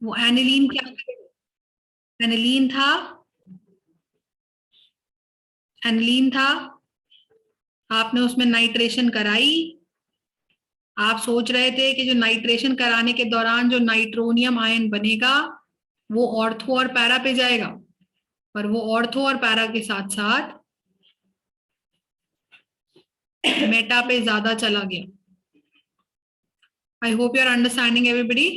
वो एनिलीन क्या, एनिलीन था, एनिलीन था, आपने उसमें नाइट्रेशन कराई, आप सोच रहे थे कि जो नाइट्रेशन कराने के दौरान जो नाइट्रोनियम आयन बनेगा वो ऑर्थो और पैरा पे जाएगा, पर वो ऑर्थो और पैरा के साथ साथ मेटा पे ज्यादा चला गया। I hope you are understanding everybody,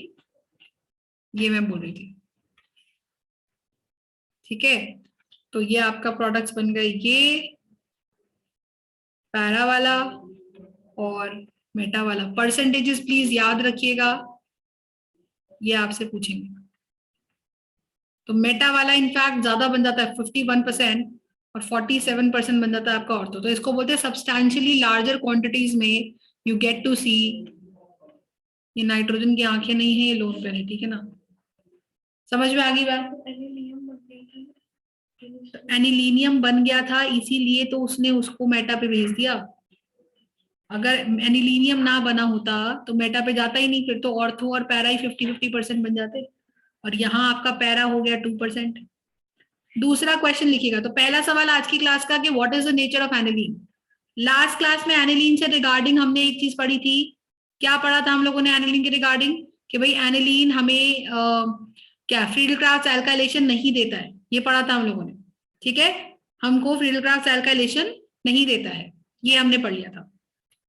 ये मैं बोल रही थी। ठीक है, तो ये आपका प्रोडक्ट्स बन गए, ये पैरा वाला और मेटा वाला। परसेंटेजेस प्लीज याद रखिएगा, ये आपसे पूछेंगे। तो मेटा वाला इनफैक्ट ज्यादा बन जाता है 51%, और 47% बन जाता है आपका ऑर्थो। तो इसको बोलते हैं सब्सटैंशियली लार्जर क्वांटिटीज में यू गेट टू सी, ये नाइट्रोजन की आंखें नहीं है, ये लोन पेन है, ठीक है ना, समझ में आ गई बात। एनिलीनियम बन गया था इसीलिए तो उसने उसको मेटा पे भेज दिया। अगर एनिलीनियम ना बना होता तो मेटा पे जाता ही नहीं, फिर तो ऑर्थो और पैरा ही 50-50% बन जाते, और यहाँ आपका पैरा हो गया 2%। दूसरा क्वेश्चन लिखिएगा। तो पहला सवाल आज की क्लास का कि what is the nature of aniline. Last class में एनिलीन से रिगार्डिंग हमने एक चीज पढ़ी थी, क्या पढ़ा था हम लोगों ने एनिलीन के रिगार्डिंग, कि भाई एनिलीन हमें क्या फ्रीडल-क्राफ्ट एल्काइलेशन नहीं देता है, ये पढ़ा था हम लोगों ने, ठीक है, हमको फ्रीडल-क्राफ्ट एल्काइलेशन नहीं देता है, ये हमने पढ़ लिया था।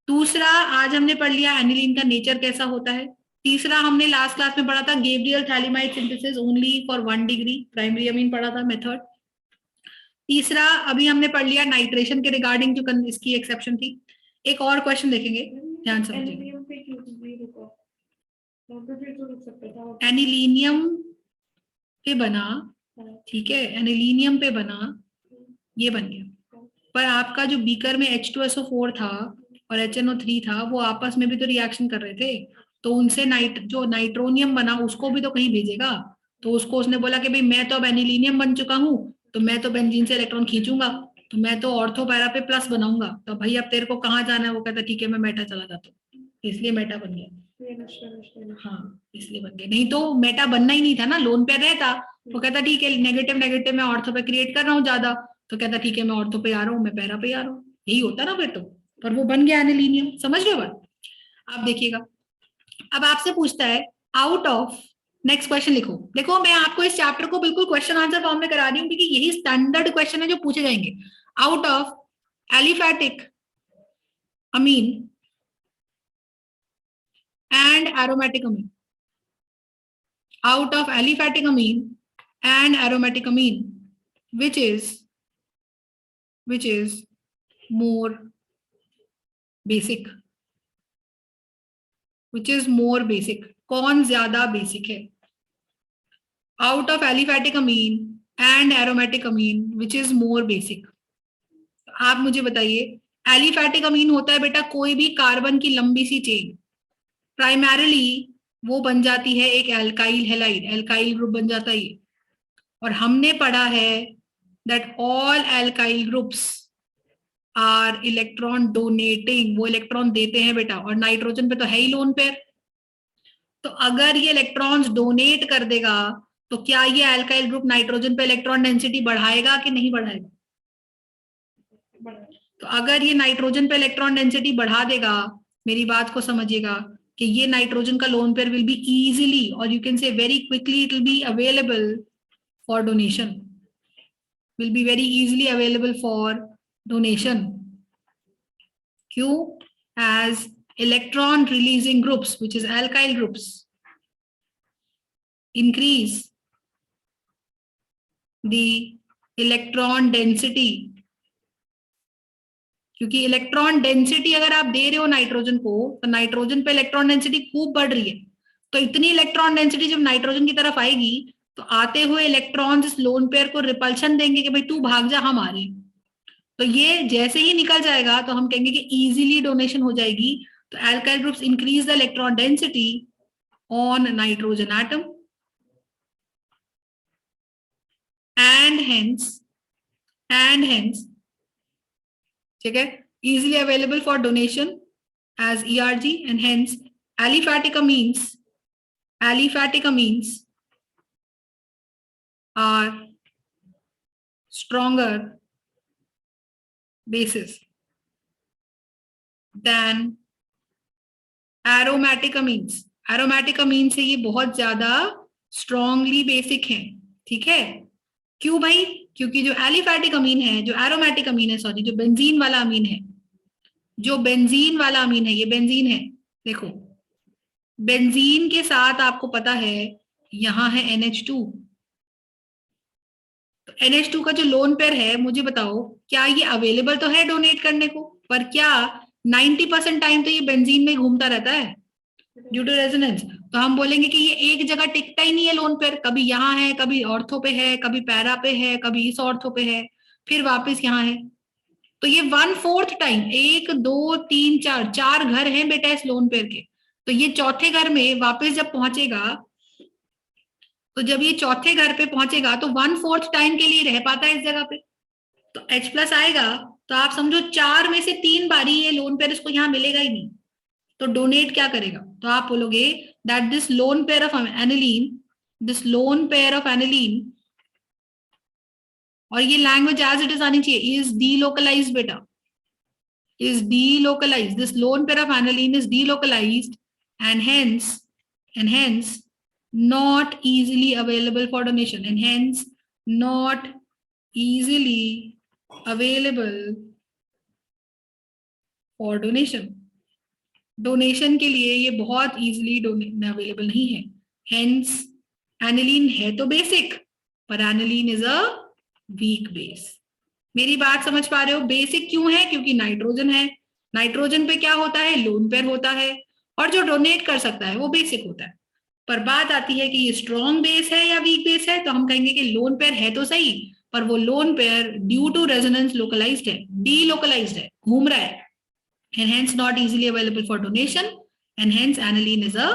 दूसरा आज हमने पढ़ लिया एनिलीन का नेचर कैसा होता है। तीसरा हमने लास्ट क्लास में पढ़ा था Gabriel phthalimide synthesis only for 1 degree primary amine पढ़ा था मेथड। तीसरा अभी हमने पढ़ लिया नाइट्रेशन के रिगार्डिंग जो इसकी एक्सेप्शन थी। एक और क्वेश्चन देखेंगे, ध्यान समझिए। एनिलीनियम पे बना, ठीक है, एनिलीनियम पे बना, ये बन गया, पर आपका जो बीकर में H2SO4 था और HNO3 था वो आपस में भी तो रिएक्शन कर रहे थे, तो उनसे जो नाइट्रोनियम बना उसको भी तो कहीं भेजेगा। तो उसको उसने बोला कि भाई मैं तो अब एनिलीनियम बन चुका हूँ, तो मैं तो बेंजीन से इलेक्ट्रॉन खींचूंगा, तो मैं तो ऑर्थो पैरा पे प्लस बनाऊंगा, तो भाई अब तेरे को कहाँ जाना है, वो कहता ठीक है मैं मेटा चला जाता हूँ, इसलिए मेटा बन गया। हाँ इसलिए बन गया, नहीं तो मेटा बनना ही नहीं था ना, लोन पे रहता, वो कहता ठीक है नेगेटिव नेगेटिव मैं ऑर्थो पे क्रिएट कर रहा हूँ ज्यादा, तो कहता ठीक है मैं ऑर्थो पे आ रहा हूँ, मैं पैरा पे आ रहा हूँ, यही होता ना फिर तो, पर वो बन गया एनिलीनियम। समझ रहे हो बात। आप देखिएगा, अब आपसे पूछता है आउट ऑफ, नेक्स्ट क्वेश्चन लिखो। देखो मैं आपको इस चैप्टर को बिल्कुल क्वेश्चन आंसर फॉर्म में करा रही हूँ क्योंकि यही स्टैंडर्ड क्वेश्चन है जो पूछे जाएंगे। Out of aliphatic amine and aromatic amine, out of aliphatic amine and aromatic amine, which is more basic, which is more basic, कौन ज्यादा बेसिक है। out of aliphatic amine and aromatic amine, which is more basic। आप मुझे बताइए, aliphatic अमीन होता है बेटा कोई भी कार्बन की लंबी सी चेन, प्राइमरीली वो बन जाती है एक एल्काइल हैलाइड, एल्काइल ग्रुप बन जाता है ये। और हमने पढ़ा है that all alkyl groups are electron donating, वो इलेक्ट्रॉन देते हैं बेटा, और नाइट्रोजन पे तो है ही लोन पेयर, तो अगर ये इलेक्ट्रॉन्स डोनेट कर देगा तो क्या ये अल्काइल ग्रुप नाइट्रोजन पे इलेक्ट्रॉन डेंसिटी बढ़ाएगा कि नहीं बढ़ाएगा। तो अगर ये नाइट्रोजन पे इलेक्ट्रॉन डेंसिटी बढ़ा देगा, मेरी बात को समझिएगा कि ये नाइट्रोजन का lone pair will be easily और you can say very quickly it will be available for donation, will be very easily available for donation. Q as electron releasing groups, which is alkyl groups, increase the electron density, क्योंकि electron density अगर आप दे रहे हो nitrogen को तो nitrogen पे electron density खूब बढ़ रही है, तो इतनी इलेक्ट्रॉन डेंसिटी जब नाइट्रोजन की तरफ आएगी तो आते हुए इलेक्ट्रॉन्स इस लोन पेयर को रिपल्शन देंगे कि भाई तू भाग जा हम आ रहे हैं, तो ये जैसे ही निकल जाएगा तो हम कहेंगे कि इजीली डोनेशन हो जाएगी। तो alkyl groups increase the electron density on nitrogen atom and hence ठीक है easily available for donation as ERG, and hence aliphatic amines are stronger bases than aromatic amines. aromatic amines से ये बहुत ज्यादा strongly basic हैं, ठीक है। क्यों भाई? क्योंकि जो एलिफैटिक अमीन है, जो एरोमेटिक अमीन है, सॉरी, जो बेंजीन वाला अमीन है, जो बेंजीन वाला अमीन है, ये बेंजीन है, देखो बेंजीन के साथ आपको पता है यहां है NH2। तो NH2 का जो लोन पेयर है, मुझे बताओ क्या ये अवेलेबल तो है डोनेट करने को, पर क्या 90% टाइम तो ये बेंजीन में घूमता रहता है ड्यू टू रेजोनेंस। तो हम बोलेंगे कि ये एक जगह टिकता ही नहीं है लोन पेयर, कभी यहाँ है, कभी ऑर्थो पे है, कभी पैरा पे है, कभी इस ऑर्थो पे है, फिर वापस यहाँ है। तो ये 1/4 टाइम, 1 2 3 4 4 घर हैं बेटा इस लोन पेयर के। तो ये चौथे घर में वापस जब पहुंचेगा, तो जब ये चौथे घर पे पहुंचेगा तो 1/4 टाइम के लिए रह पाता है इस जगह पे, तो H+ आएगा। तो आप समझो 4 में से 3 बारी ये लोन पेयर इसको यहाँ मिलेगा ही नहीं, तो डोनेट क्या करेगा? तो आप बोलोगे that this lone pair of aniline, this lone pair of aniline, और ये लैंग्वेज एज इट इज आनी चाहिए, इज डीलोकलाइज्ड बेटा, is delocalized. This lone pair of aniline is delocalized and hence not easily available for donation, and hence not easily available for donation. Donation के लिए ये बहुत easily available नहीं है। Hence aniline है तो बेसिक, पर aniline is a weak base. मेरी बात समझ पा रहे हो? बेसिक क्यों है? क्योंकि नाइट्रोजन है, नाइट्रोजन पे क्या होता है? लोन पेयर होता है, और जो डोनेट कर सकता है वो बेसिक होता है। पर बात आती है कि ये स्ट्रॉन्ग बेस है या वीक बेस है, तो हम कहेंगे कि लोन पेयर है तो सही, पर वो lone pair due to resonance localised है, डीलोकलाइज्ड है, घूम रहा है, and hence not easily available for donation, and hence aniline is a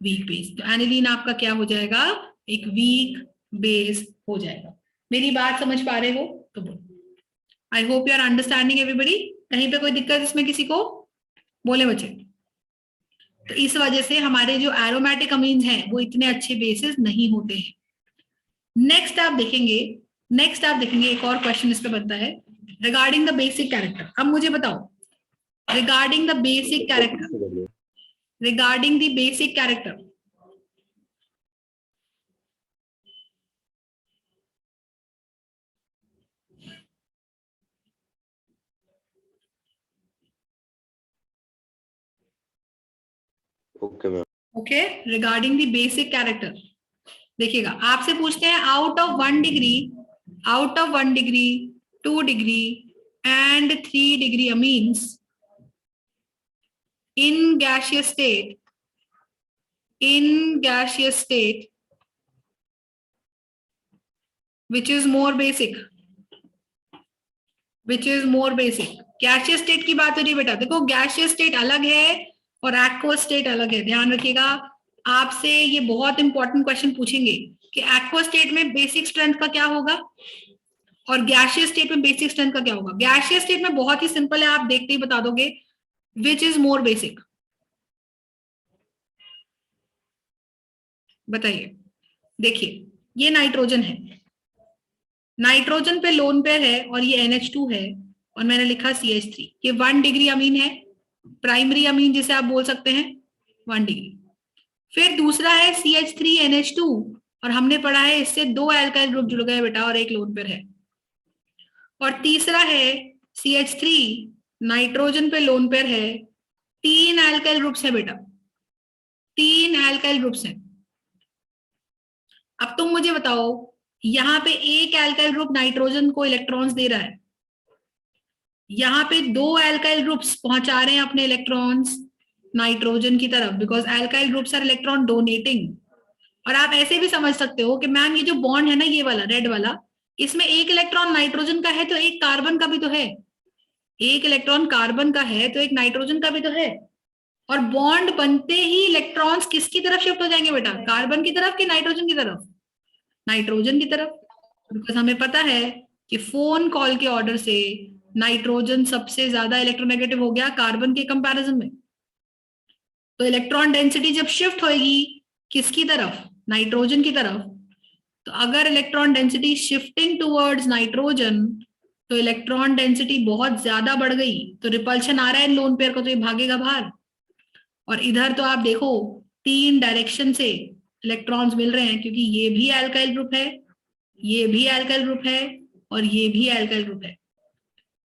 weak base. तो aniline आपका क्या हो जाएगा? एक weak base हो जाएगा। मेरी बात समझ पा रहे हो? तो बोलो। I hope you are understanding everybody. कहीं पे कोई दिक्कत इसमें किसी को? बोले बच्चे। तो इस वजह से हमारे जो एरोमेटिक अमीन्स हैं वो इतने अच्छे बेसिस नहीं होते हैं। नेक्स्ट आप देखेंगे एक और क्वेश्चन इस पे बनता है रिगार्डिंग द बेसिक कैरेक्टर। अब मुझे बताओ regarding the basic character, okay, regarding the basic character. देखिएगा, आपसे पूछते हैं out of 1 degree 2 degree and 3 degree amines in gaseous state which is more basic, gaseous state की बात हो रही है बेटा। देखो गैसियस स्टेट अलग है और एक्वस स्टेट अलग है, ध्यान रखिएगा। आपसे ये बहुत इंपॉर्टेंट क्वेश्चन पूछेंगे कि एक्वस स्टेट में बेसिक स्ट्रेंथ का क्या होगा और गैसियस स्टेट में बेसिक स्ट्रेंथ का क्या होगा। गैसियस स्टेट में बहुत ही सिंपल है, आप देखते ही बता दोगे विच इज मोर बेसिक। बताइए। देखिए ये नाइट्रोजन है, नाइट्रोजन पे लोन पेयर है और ये NH2 है और मैंने लिखा CH3। ये 1 डिग्री अमीन है, प्राइमरी अमीन जिसे आप बोल सकते हैं 1 डिग्री। फिर दूसरा है CH3NH2 और हमने पढ़ा है इससे 2 एल्काइल ग्रुप जुड़ गए बेटा और एक लोन पेयर है। और तीसरा है CH3, नाइट्रोजन पे लोन पेयर है, 3 एल्काइल ग्रुप्स है बेटा, 3 एल्काइल ग्रुप्स हैं। अब तुम मुझे बताओ, यहाँ पे एक एल्काइल ग्रुप नाइट्रोजन को इलेक्ट्रॉन्स दे रहा है, यहाँ पे 2 एल्काइल ग्रुप्स पहुंचा रहे हैं अपने इलेक्ट्रॉन्स नाइट्रोजन की तरफ, because alkyl groups are electron donating. और आप ऐसे भी समझ सकते हो कि मैम ये जो बॉन्ड है ना, ये वाला रेड वाला, इसमें एक इलेक्ट्रॉन नाइट्रोजन का है तो एक कार्बन का भी तो है, एक इलेक्ट्रॉन कार्बन का है तो एक नाइट्रोजन का भी तो है। और बॉन्ड बनते ही इलेक्ट्रॉन्स किसकी तरफ शिफ्ट हो जाएंगे बेटा? कार्बन की तरफ कि नाइट्रोजन की तरफ? नाइट्रोजन की तरफ, बिकॉज हमें पता है कि फोन कॉल के ऑर्डर से नाइट्रोजन सबसे ज्यादा इलेक्ट्रोनेगेटिव हो गया कार्बन के कंपैरिजन में। तो इलेक्ट्रॉन डेंसिटी जब शिफ्ट होगी किसकी तरफ? नाइट्रोजन की तरफ, तो अगर electron density shifting towards nitrogen, तो इलेक्ट्रॉन डेंसिटी बहुत ज्यादा बढ़ गई, तो रिपल्शन आ रहा है लोन पेयर को, तो ये भागेगा बाहर। और इधर तो आप देखो 3 डायरेक्शन से इलेक्ट्रॉन्स मिल रहे हैं, क्योंकि ये भी एल्काइल ग्रुप है, ये भी एल्काइल ग्रुप है, और ये भी एल्काइल ग्रुप है।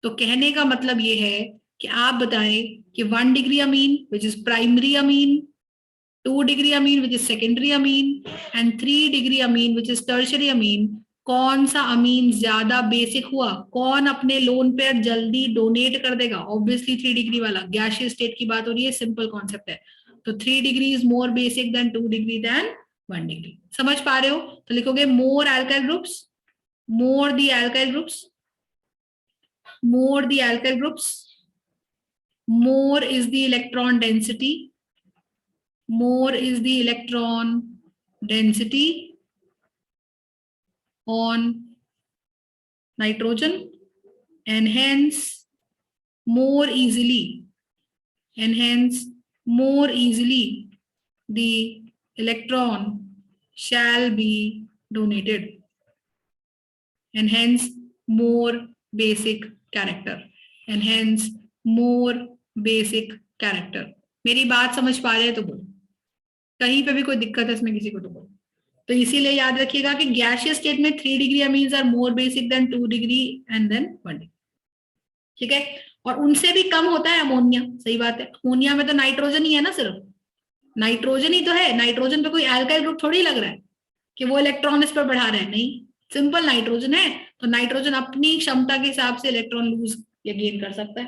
तो कहने का मतलब ये है कि आप बताएं कि 1 degree amine which is primary amine, 2 degree Amin which is secondary amine, and 3 degree amine which is tertiary अमीन, कौन सा अमीन ज्यादा बेसिक हुआ, कौन अपने लोन पेयर जल्दी डोनेट कर देगा? ऑब्वियसली 3 डिग्री वाला। गैसियस स्टेट की बात हो रही है, सिंपल कॉन्सेप्ट है। तो 3 degree is more basic than 2 degree than 1 degree. समझ पा रहे हो? तो लिखोगे more alkyl groups, more the alkyl groups, more the alkyl groups, more is the electron density, more is the electron density on nitrogen, and hence more easily, and hence more easily the electron shall be donated, and hence more basic character, and hence more basic character। मेरी बात समझ पा रहे हैं तो बोलो, कहीं पे भी कोई दिक्कत है इसमें किसी को तो बोलो। तो इसीलिए याद रखिएगा कि गैसियस स्टेट में 3 degree amines are more basic than 2 degree and then 1 degree. ठीक है, और उनसे भी कम होता है अमोनिया। सही बात है, अमोनिया में तो नाइट्रोजन ही है ना, सिर्फ नाइट्रोजन ही तो है। नाइट्रोजन पे कोई एल्काइल ग्रुप थोड़ी लग रहा है कि वो इलेक्ट्रॉन इस पर बढ़ा रहे हैं, नहीं, सिंपल नाइट्रोजन है। तो नाइट्रोजन अपनी क्षमता के हिसाब से इलेक्ट्रॉन लूज या गेन कर सकता है।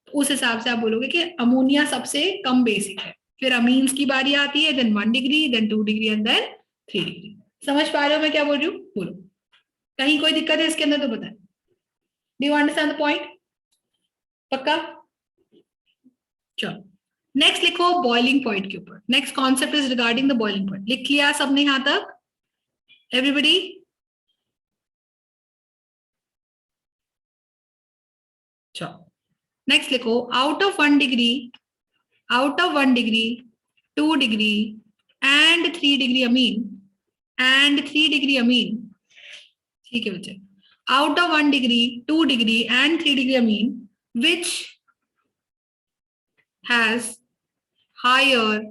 तो उस हिसाब से आप बोलोगे कि अमोनिया सबसे कम बेसिक है। फिर अमीन्स की बारी आती है, then 1 degree, then 2 degree and then 3 degree. समझ पा रहे हो मैं क्या बोल रही हूँ? बोलो, कहीं कोई दिक्कत है इसके अंदर तो बताए। Do you understand the point? पक्का? चलो नेक्स्ट लिखो बॉइलिंग पॉइंट के ऊपर। Next concept is regarding the boiling point. लिख लिया सबने यहां तक? एवरीबडी? चलो नेक्स्ट लिखो, out of 1 degree, out of 1 degree, 2 degree and 3 degree amine, and 3 degree amine, ठीक है बच्चे, out of 1 degree, 2 degree and 3 degree amine which has higher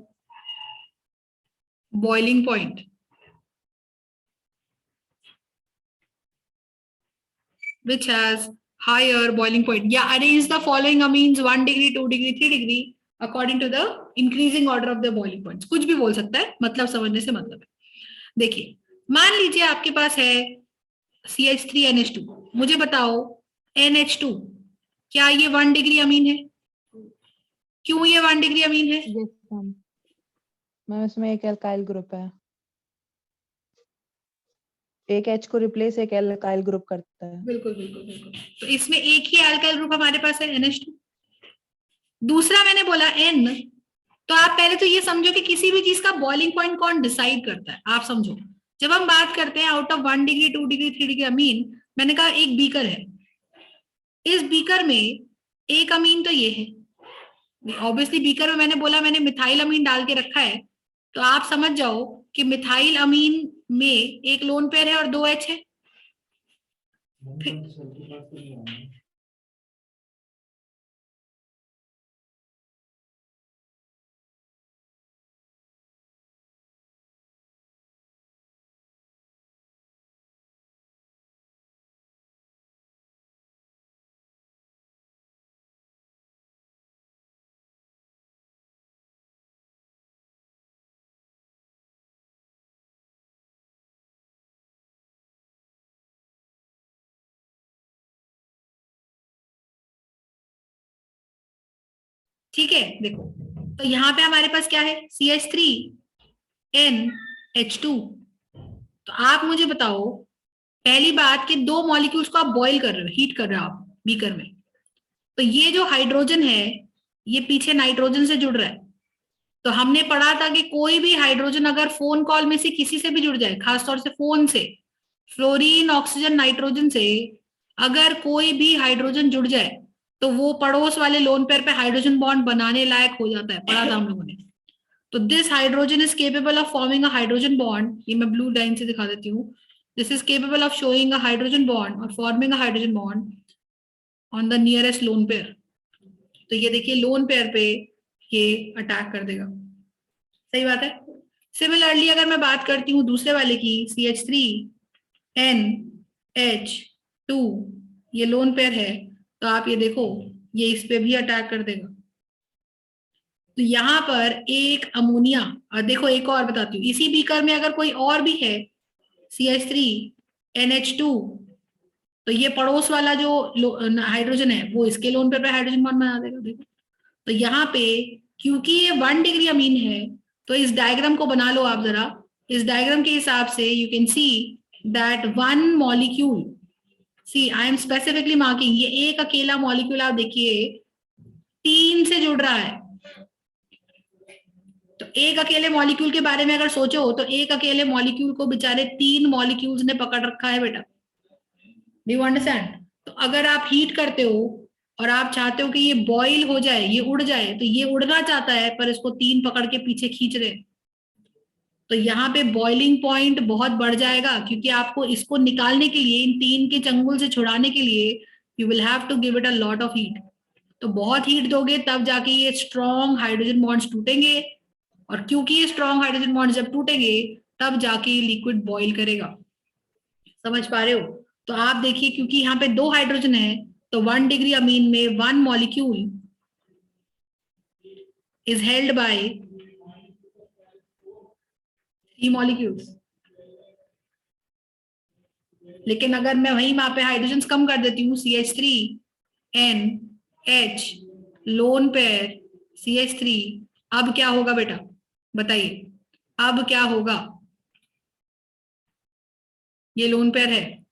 boiling point, which has higher boiling point, yeah, arrange the following amines 1 degree, 2 degree, 3 degree according to the increasing order of the boiling points। कुछ भी बोल सकता है, मतलब समझने से मतलब है। देखिए मान लीजिए आपके पास है CH3NH2, मुझे बताओ NH2 क्या ये 1 डिग्री अमीन है? क्यों ये 1 डिग्री अमीन है? यस मैम, इसमें एक एल्काइल ग्रुप है, एक H को रिप्लेस एक एल्काइल ग्रुप करता है। बिल्कुल बिल्कुल बिल्कुल। तो इसमें एक ही एल्काइल ग्रुप हमारे पास है NH2। दूसरा मैंने बोला N, तो आप पहले तो ये समझो कि किसी भी चीज का बॉइलिंग पॉइंट कौन डिसाइड करता है। आप समझो, जब हम बात करते हैं out of 1 degree, 2 degree, 3 degree amine, मैंने कहा एक बीकर है, इस बीकर में एक अमीन तो ये है, ऑब्वियसली बीकर में मैंने बोला मैंने मिथाइल अमीन डाल के रखा है, तो आप समझ जाओ कि मिथाइल अमीन में एक लोन पेयर है और 2 H है। ठीक है, देखो तो यहाँ पे हमारे पास क्या है, CH3NH2। तो आप मुझे बताओ पहली बात कि 2 मॉलिक्यूल्स को आप बॉईल कर रहे हो, हीट कर रहे हो आप बीकर में, तो ये जो हाइड्रोजन है ये पीछे नाइट्रोजन से जुड़ रहा है। तो हमने पढ़ा था कि कोई भी हाइड्रोजन अगर फोन कॉल में से किसी से भी जुड़ जाए, खासतौर से फोन से, फ्लोरीन, ऑक्सीजन, नाइट्रोजन से अगर कोई भी हाइड्रोजन जुड़ जाए तो वो पड़ोस वाले लोन पेयर पे हाइड्रोजन बॉन्ड बनाने लायक हो जाता है, पढ़ा था हम लोगों ने। तो this hydrogen is capable of forming a hydrogen bond, ये मैं ब्लू लाइन से दिखा देती हूँ, this is capable of showing a hydrogen bond और forming a hydrogen bond on the nearest lone pair. तो ये देखिए लोन पेयर पे ये अटैक कर देगा, सही बात है। सिमिलरली अगर मैं बात करती हूँ दूसरे वाले की, CH3NH2, ये लोन पेयर है, तो आप ये देखो ये इस पे भी अटैक कर देगा। तो यहां पर एक अमोनिया, और देखो एक और बताती हूँ, इसी बीकर में अगर कोई और भी है CH3NH2, तो ये पड़ोस वाला जो हाइड्रोजन है वो इसके लोन पेयर पे हाइड्रोजन बॉन्ड बना देगा। देखो तो यहाँ पे क्योंकि ये 1 डिग्री अमीन है, तो इस डायग्राम को बना लो आप जरा। इस डायग्राम के हिसाब से you can see that one molecule, see I am specifically marking, ये एक अकेला मॉलिक्यूल आप देखिए 3 से जुड़ रहा है। तो एक अकेले मॉलिक्यूल के बारे में अगर सोचो तो एक अकेले मॉलिक्यूल को बेचारे 3 मॉलिक्यूल्स ने पकड़ रखा है बेटा। Do you understand? तो अगर आप हीट करते हो और आप चाहते हो कि ये बॉईल हो जाए, ये उड़ जाए, तो ये उड़ना चाहता है पर इसको 3 पकड़ के पीछे खींच रहे, तो यहाँ पे बॉइलिंग पॉइंट बहुत बढ़ जाएगा, क्योंकि आपको इसको निकालने के लिए, इन 3 के चंगुल से छुड़ाने के लिए you will have to give it a lot of heat. तो बहुत हीट दोगे तब जाके ये स्ट्रॉन्ग हाइड्रोजन बॉन्ड्स टूटेंगे, और क्योंकि ये स्ट्रॉन्ग हाइड्रोजन बॉन्ड्स जब टूटेंगे तब जाके ये लिक्विड बॉईल करेगा। समझ पा रहे हो? तो आप देखिए क्योंकि यहाँ पे 2 हाइड्रोजन है, तो 1 डिग्री अमीन में 1 molecule is held bye 3 molecules. लेकिन अगर मैं वहीं वहां पे हाइड्रोजन कम कर देती हूँ, CH3NH लोन पेयर CH3, अब क्या होगा बेटा बताइए, अब क्या होगा? ये लोन पेयर है,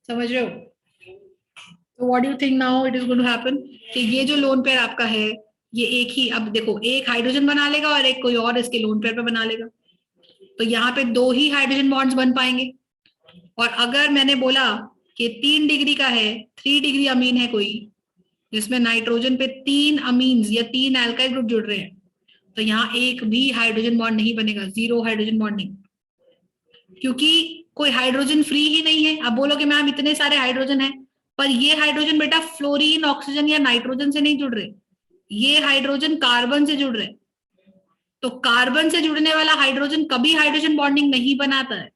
समझ रहे हो? तो what do you think now it is going to happen कि ये जो लोन पेयर आपका है, ये एक ही, अब देखो एक हाइड्रोजन बना लेगा और एक कोई और इसके लोन पेयर पे बना लेगा, तो यहाँ पे 2 ही हाइड्रोजन बॉन्ड्स बन पाएंगे। और अगर मैंने बोला कि 3 डिग्री का है, 3 डिग्री अमीन है कोई, जिसमें नाइट्रोजन पे 3 अमीन्स या 3 एल्काइल ग्रुप जुड़ रहे हैं, तो यहाँ एक भी हाइड्रोजन बॉन्ड नहीं बनेगा, 0 हाइड्रोजन बॉन्डिंग, क्योंकि कोई हाइड्रोजन फ्री ही नहीं है। अब बोलोगे मैम इतने सारे हाइड्रोजन है, पर ये हाइड्रोजन बेटा फ्लोरीन, ऑक्सीजन या नाइट्रोजन से नहीं जुड़ रहे, ये हाइड्रोजन कार्बन से जुड़ रहे। तो कार्बन से जुड़ने वाला हाइड्रोजन कभी हाइड्रोजन बॉन्डिंग नहीं बनाता है,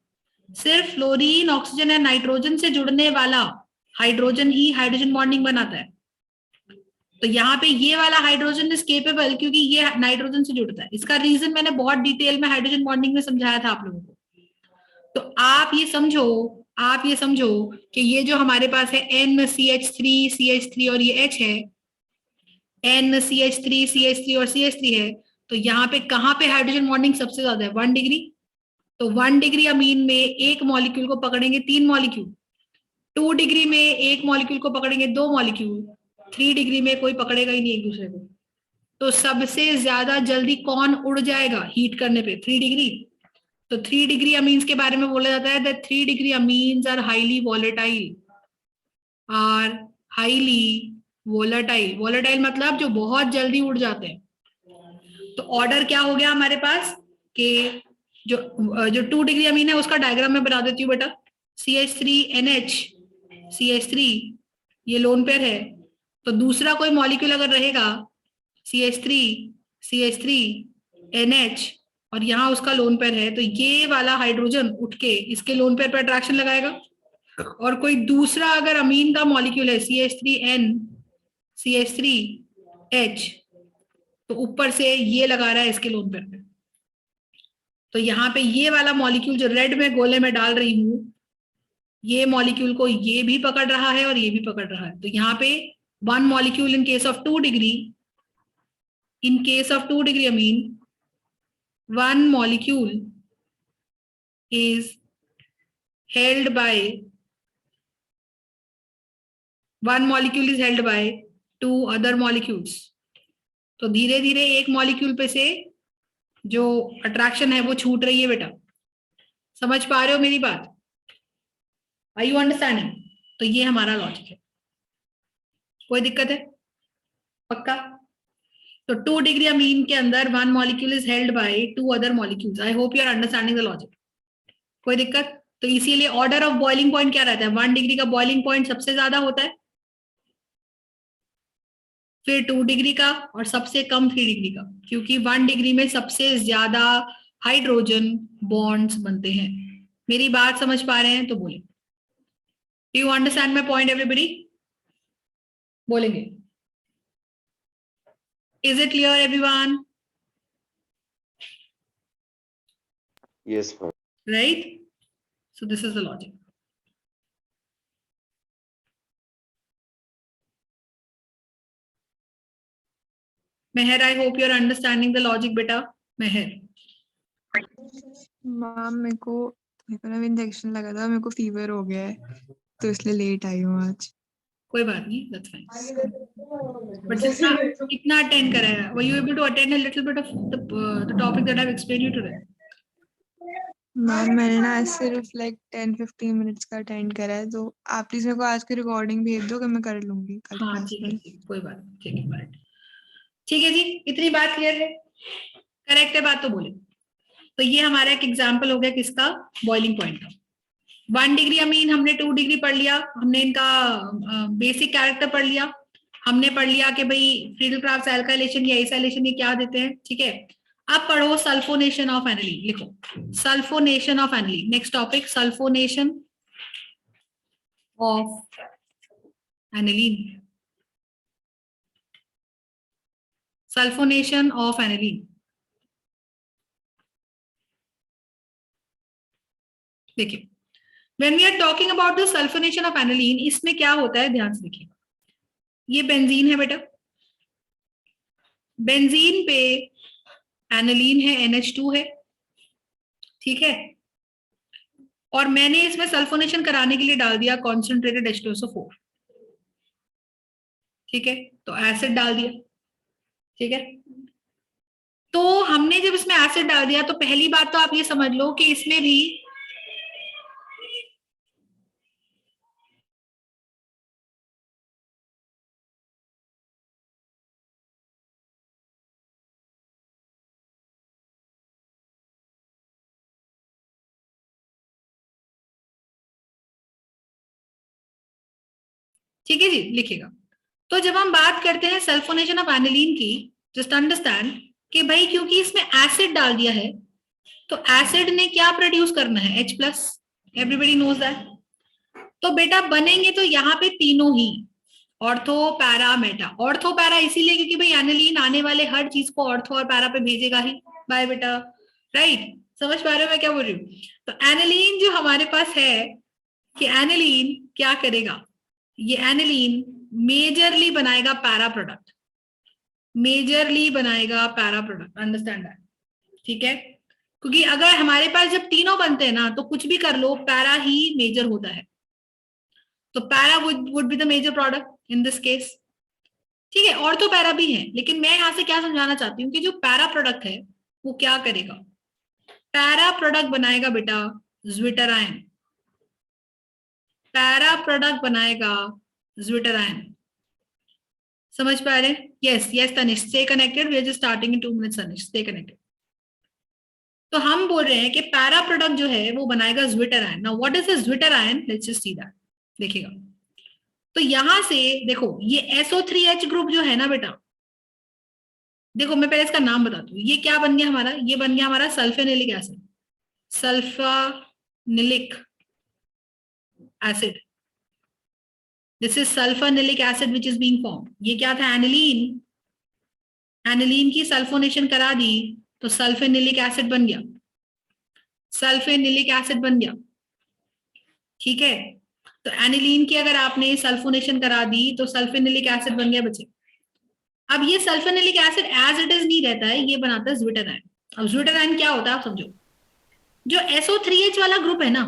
सिर्फ फ्लोरीन, ऑक्सीजन या नाइट्रोजन से जुड़ने वाला हाइड्रोजन ही हाइड्रोजन बॉन्डिंग बनाता है। तो यहाँ पे ये वाला हाइड्रोजन इज केपेबल क्योंकि ये नाइट्रोजन से जुड़ता है। इसका रीजन मैंने बहुत डिटेल में हाइड्रोजन बॉन्डिंग में समझाया था आप लोगों को। तो आप ये समझो कि ये जो हमारे पास है NCH3 और ये H है, NCH3 और CH3 है, तो यहाँ पे कहाँ पे हाइड्रोजन बॉन्डिंग सबसे ज्यादा है? 1 डिग्री। तो 1 डिग्री अमीन में एक मॉलिक्यूल को पकड़ेंगे 3 मॉलिक्यूल, 2 डिग्री में एक मॉलिक्यूल को पकड़ेंगे 2 मॉलिक्यूल, 3 डिग्री में कोई पकड़ेगा ही नहीं एक दूसरे को। तो सबसे ज्यादा जल्दी कौन उड़ जाएगा हीट करने पे? 3 डिग्री। तो 3 डिग्री अमीन्स के बारे में बोला जाता है that 3 degree amines are highly volatile, volatile मतलब जो बहुत जल्दी उड़ जाते हैं। तो ऑर्डर क्या हो गया हमारे पास कि जो 2 डिग्री अमीन है उसका डायग्राम में बना देती हूँ बेटा। CH3NH, CH3 ये लोन पेयर है, तो दूसरा कोई मॉलिक्यूल अगर रहेगा CH3NH और यहाँ उसका लोन पेयर है, तो ये वाला हाइड्रोजन उठ के इसके लोन पेयर पर अट्रैक्शन लगाएगा। और कोई दूसरा अगर अमीन का मॉलिक्यूल है CH3N, CH3H, तो ऊपर से ये लगा रहा है इसके लोन पेयर पे। तो यहाँ पे ये वाला मॉलिक्यूल जो रेड में गोले में डाल रही हूं, ये मॉलिक्यूल को ये भी पकड़ रहा है और ये भी पकड़ रहा है। तो यहाँ पे 1 molecule in case of 2 degree, amine 1 molecule is held by 2 other molecules। तो धीरे धीरे एक मॉलिक्यूल पे से जो अट्रैक्शन है वो छूट रही है बेटा। समझ पा रहे हो मेरी बात? Are you understanding? तो ये हमारा लॉजिक है। कोई दिक्कत है? पक्का? तो 2 डिग्री अमीन के अंदर 1 molecule is held by 2 other molecules. I hope you are understanding the logic. कोई दिक्कत? तो इसीलिए ऑर्डर ऑफ बॉइलिंग पॉइंट क्या रहता है? 1 डिग्री का बॉइलिंग पॉइंट सबसे ज्यादा होता है, फिर 2 डिग्री का, और सबसे कम 3 डिग्री का, क्योंकि 1 डिग्री में सबसे ज्यादा हाइड्रोजन बॉन्ड्स बनते हैं। मेरी बात समझ पा रहे हैं तो बोले। Do you understand my point everybody? बोलेंगे। Is it clear everyone? Yes, ma'am. Right? So this is the logic. Meher, I hope you're understanding the logic, beta. Meher. Ma'am मेरे को ना इंजेक्शन लगा था, मेरे को फीवर हो गया है तो इसलिए लेट आई हूँ आज। कोई बात नहीं, that's fine. But कितना attend करा है? Were you able to attend a little bit of the topic that I've explained you today? Ma'am मैंने ना आज सिर्फ लाइक 10-15 मिनट्स का अटेंड करा है, तो आप प्लीज मेरे को आज की रिकॉर्डिंग भेज दो कि मैं कर लूंगी कल हाँ क्लास ठीक है, में। ठीक है, कोई बात नहीं, ठीक है, right. ठीक है जी, इतनी बात क्लियर है? करेक्ट है बात तो बोले। तो ये हमारा एक एग्जाम्पल हो गया किसका? बॉइलिंग पॉइंट का। 1 डिग्री अमीन हमने 2 डिग्री पढ़ लिया, हमने इनका बेसिक कैरेक्टर पढ़ लिया, हमने पढ़ लिया कि भाई फ्रीडल क्राफ्ट एल्काइलेशन या एसाइलेशन ये क्या देते हैं, ठीक है। अब पढ़ो सल्फोनेशन ऑफ एनिलीन, लिखो sulphonation of aniline. Next topic sulphonation of aniline. Sulphonation of aniline, देखिए when we are talking about the sulfonation of aniline, इसमें क्या होता है ध्यान से देखिए। ये बेंजीन है बेटा, बेंजीन पे एनिलीन है, NH2 है, ठीक है। और मैंने इसमें सल्फोनेशन कराने के लिए डाल दिया कॉन्सेंट्रेटेड H2SO4, ठीक है। तो एसिड डाल दिया, ठीक है। तो हमने जब इसमें एसिड डाल दिया तो पहली बात तो आप ये समझ लो कि इसमें भी ठीक है जी, लिखिएगा। तो जब हम बात करते हैं सल्फोनेशन ऑफ एनिलीन की, जस्ट अंडरस्टैंड कि भाई क्योंकि इसमें एसिड डाल दिया है तो एसिड ने क्या प्रोड्यूस करना है? H+, everybody knows that. तो बेटा बनेंगे तो यहाँ पे तीनों ही, ortho para meta. Ortho para इसीलिए क्योंकि भाई एनिलीन आने वाले हर चीज को ऑर्थो और पैरा पे भेजेगा ही। बाय बेटा, राइट? समझ पा रहे हो मैं क्या बोल रही हूँ? तो एनिलीन जो हमारे पास है कि एनिलीन क्या करेगा, ये एनिलीन मेजरली बनाएगा पैरा प्रोडक्ट, मेजरली बनाएगा पैरा प्रोडक्ट, अंडरस्टैंड दैट, ठीक है। क्योंकि अगर हमारे पास जब तीनों बनते हैं ना तो कुछ भी कर लो पैरा ही मेजर होता है, तो para would be the major product in this case, ठीक है। और तो पैरा भी है, लेकिन मैं यहां से क्या समझाना चाहती हूँ कि जो पैरा प्रोडक्ट है वो क्या करेगा? पैरा प्रोडक्ट बनाएगा बेटा ज्विटर आयन, पैरा प्रोडक्ट बनाएगा ज्विटर आयन। समझ पा रहे हैं? Yes yes Tanish, stay connected, we are just starting in 2 minutes. Tanish stay connected. तो हम बोल रहे हैं कि पैरा प्रोडक्ट जो है वो बनाएगा zwitter ion. Now what is the zwitter ion? Let's just see that. देखिएगा, तो यहां से देखो ये SO3H ग्रुप जो है ना बेटा, देखो मैं पहले इसका नाम बताती हूँ। ये क्या बन गया हमारा? ये बन गया हमारा sulphanilic acid, sulphanilic acid. This is sulphanilic acid which is being form. ये क्या था? एनिलीन, एनिलीन की सल्फोनेशन करा दी तो सल्फेनिलिक एसिड बन गया, सल्फेनिलिक एसिड बन गया, ठीक है। तो एनिलीन की अगर आपने सल्फोनेशन करा दी तो सल्फेनिलिक एसिड बन गया बच्चे। अब ये सल्फेनिलिक एसिड एज इट इज नहीं रहता है, ये बनाता है ज्विटर आयन। अब ज्विटर आयन क्या होता है आप समझो। जो SO3H वाला ग्रुप है ना,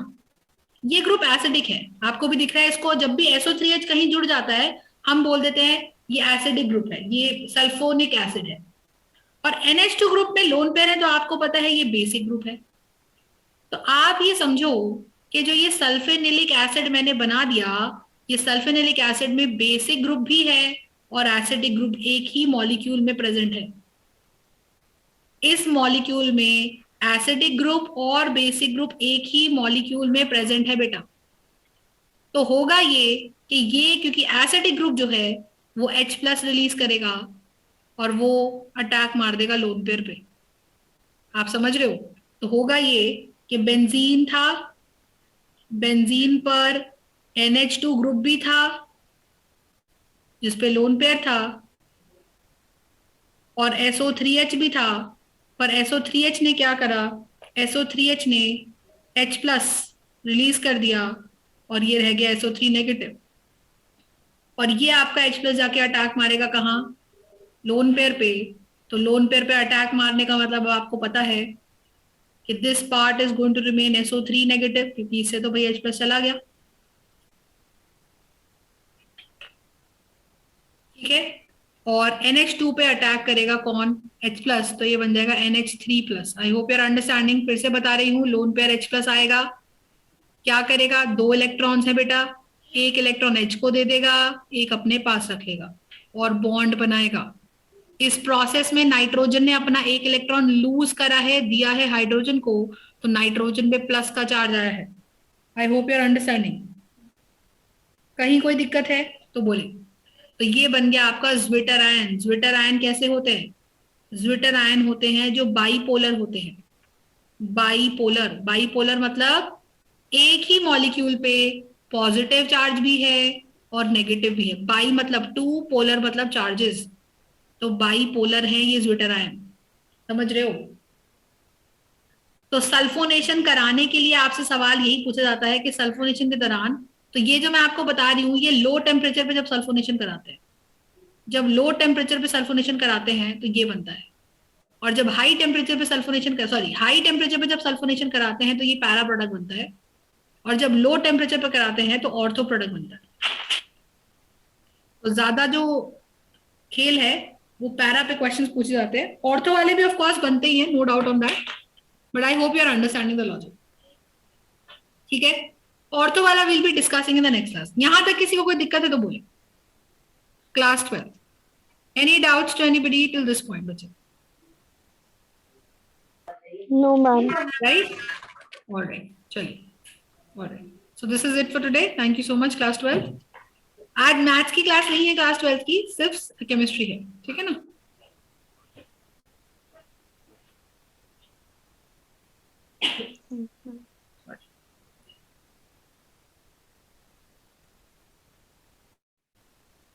ये ग्रुप एसिडिक है, आपको भी दिख रहा है इसको। जब भी SO3H कहीं जुड़ जाता है हम बोल देते हैं ये एसिडिक ग्रुप है, ये सल्फोनिक एसिड है। और NH2 ग्रुप में लोन पेयर है तो आपको पता है ये बेसिक ग्रुप है। तो आप ये समझो कि जो ये सल्फेनिलिक एसिड मैंने बना दिया, ये सल्फेनिलिक एसिड में बेसिक ग्रुप भी है और एसिडिक ग्रुप एक ही मॉलिक्यूल में प्रेजेंट है। इस मॉलिक्यूल में एसिडिक ग्रुप और बेसिक ग्रुप एक ही मॉलिक्यूल में प्रेजेंट है बेटा। तो होगा ये कि ये क्योंकि एसिडिक ग्रुप जो है वो H+ रिलीज करेगा और वो अटैक मार देगा लोन पेयर पे। आप समझ रहे हो? तो होगा ये कि बेंजीन था, बेंजीन पर NH2 ग्रुप भी था जिसपे लोन पेयर था, और SO3H भी था। पर SO3H ने क्या करा? SO3H ने H+ रिलीज कर दिया और ये रह गया SO3 नेगेटिव। और ये आपका H+ जाके अटैक मारेगा कहाँ? लोन पेयर पे। तो लोन पेयर पे अटैक मारने का मतलब आपको पता है कि this part is going to remain SO3 negative, क्योंकि इससे तो भाई H+ चला गया। ठीक है, और NH2 पे अटैक करेगा कौन? H+, तो ये बन जाएगा NH3+। I hope you're understanding. फिर से बता रही हूँ, लोन पेयर H+ आएगा, क्या करेगा? 2 इलेक्ट्रॉन्स है बेटा, एक इलेक्ट्रॉन H को दे देगा, एक अपने पास रखेगा और बॉन्ड बनाएगा। इस प्रोसेस में नाइट्रोजन ने अपना एक इलेक्ट्रॉन लूज करा है, दिया है हाइड्रोजन को, तो नाइट्रोजन पे प्लस का चार्ज आया है। I hope you're understanding. कहीं कोई दिक्कत है तो बोले। तो ये बन गया आपका ज्विटर आयन। ज्विटर आयन कैसे होते हैं? ज्विटर आयन होते हैं जो बाईपोलर होते हैं। बाईपोलर, बाईपोलर मतलब एक ही मॉलिक्यूल पे पॉजिटिव चार्ज भी है और नेगेटिव भी है। बाई मतलब 2, पोलर मतलब चार्जेस, तो बाईपोलर है ये ज्विटर आयन। समझ रहे हो? तो सल्फोनेशन कराने के लिए आपसे सवाल यही पूछा जाता है कि सल्फोनेशन के दौरान, तो ये जो मैं आपको बता रही हूँ ये लो टेम्परेचर पे जब सल्फोनेशन कराते हैं, जब लो टेम्परेचर पे सल्फोनेशन कराते हैं तो ये बनता है। और जब हाई टेम्परेचर पे सल्फोनेशन हाई टेम्परेचर पे जब सल्फोनेशन कराते हैं तो ये पैरा प्रोडक्ट बनता है, और जब लो टेम्परेचर पे कराते हैं तो ऑर्थो प्रोडक्ट बनता है। तो ज्यादा जो खेल है वो पैरा पे क्वेश्चंस पूछे जाते हैं। ऑर्थो वाले भी ऑफ कोर्स बनते ही हैं, no doubt on that, but I hope you are understanding the logic. ठीक है, ऑर्थो वाला will be discussing in the next class. यहां तक किसी को कोई दिक्कत है तो बोले। Class 12, any doubts to anybody till this point बच्चे? No, ma'am. Right? All right, चलिए। All right, so this is it for today. Thank you so much class 12. आज मैथ्स की क्लास नहीं है क्लास 12 की, सिर्फ केमिस्ट्री है, ठीक है ना?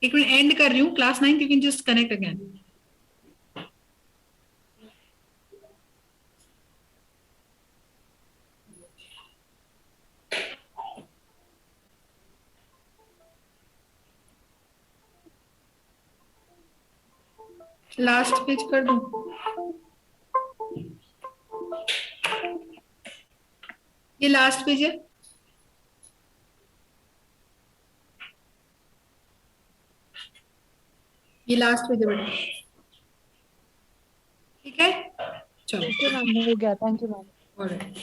एक मिनट एंड कर रही हूँ class 9, you can just connect again. Last page कर दूं? ये लास्ट पेज है। ये लास्ट पेज है बेटा, ठीक है? चलो, ओके मैम, हो गया, थैंक यू मैम। ऑलराइट।